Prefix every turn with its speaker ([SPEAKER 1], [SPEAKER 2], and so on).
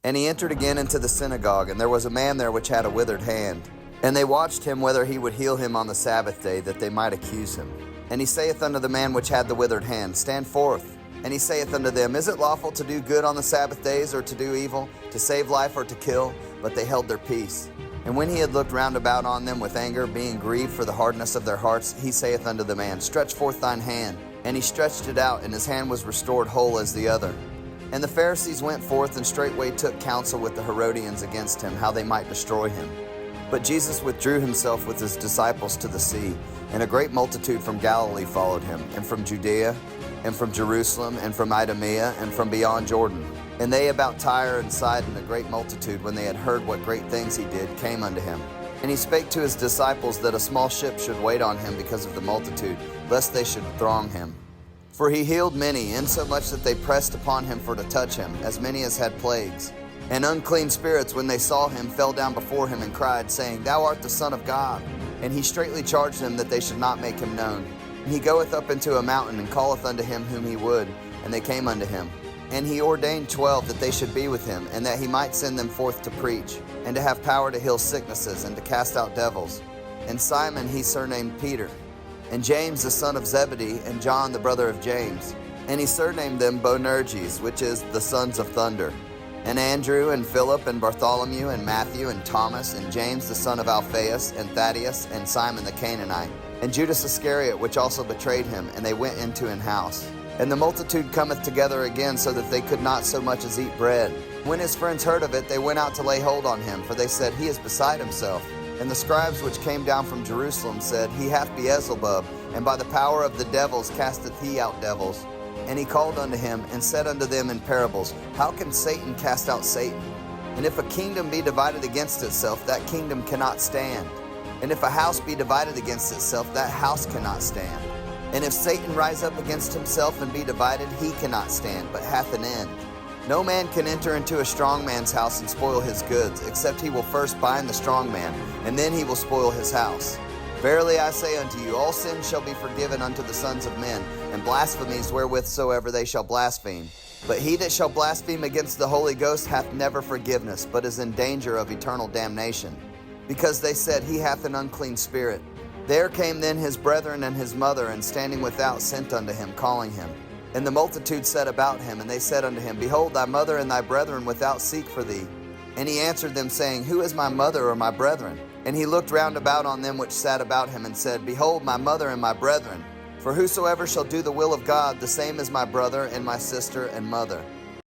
[SPEAKER 1] And he entered again into the synagogue, and there was a man there which had a withered hand. And they watched him whether he would heal him on the Sabbath day, that they might accuse him. And he saith unto the man which had the withered hand, Stand forth. And he saith unto them, Is it lawful to do good on the Sabbath days, or to do evil, to save life, or to kill? But they held their peace. And when he had looked round about on them with anger, being grieved for the hardness of their hearts, he saith unto the man, Stretch forth thine hand. And he stretched it out, and his hand was restored whole as the other. And the Pharisees went forth, and straightway took counsel with the Herodians against him, how they might destroy him. But Jesus withdrew himself with his disciples to the sea, and a great multitude from Galilee followed him, and from Judea, and from Jerusalem, and from Idumea, and from beyond Jordan. And they about Tyre and Sidon, a great multitude, when they had heard what great things he did, came unto him. And he spake to his disciples that a small ship should wait on him because of the multitude, lest they should throng him. For he healed many, insomuch that they pressed upon him for to touch him, as many as had plagues. And unclean spirits, when they saw him, fell down before him and cried, saying, Thou art the Son of God. And he straitly charged them that they should not make him known. And he goeth up into a mountain, and calleth unto him whom he would, and they came unto him. And he ordained 12 that they should be with him, and that he might send them forth to preach, and to have power to heal sicknesses, and to cast out devils. And Simon he surnamed Peter, and James the son of Zebedee, and John the brother of James. And he surnamed them Boanerges, which is the sons of thunder. And Andrew, and Philip, and Bartholomew, and Matthew, and Thomas, and James the son of Alphaeus, and Thaddeus, and Simon the Canaanite, and Judas Iscariot, which also betrayed him. And they went into an house. And the multitude cometh together again, so that they could not so much as eat bread. When his friends heard of it, they went out to lay hold on him, for they said, He is beside himself. And the scribes which came down from Jerusalem said, He hath Beelzebub, and by the power of the devils casteth he out devils. And he called unto him, and said unto them in parables, How can Satan cast out Satan? And if a kingdom be divided against itself, that kingdom cannot stand. And if a house be divided against itself, that house cannot stand. And if Satan rise up against himself and be divided, he cannot stand, but hath an end. No man can enter into a strong man's house and spoil his goods, except he will first bind the strong man, and then he will spoil his house. Verily I say unto you, all sins shall be forgiven unto the sons of men, and blasphemies wherewithsoever they shall blaspheme. But he that shall blaspheme against the Holy Ghost hath never forgiveness, but is in danger of eternal damnation. Because they said, He hath an unclean spirit. There came then his brethren and his mother, and standing without sent unto him, calling him. And the multitude said about him, and they said unto him, Behold, thy mother and thy brethren without seek for thee. And he answered them, saying, Who is my mother or my brethren? And he looked round about on them which sat about him, and said, Behold, my mother and my brethren. For whosoever shall do the will of God, the same is my brother and my sister and mother.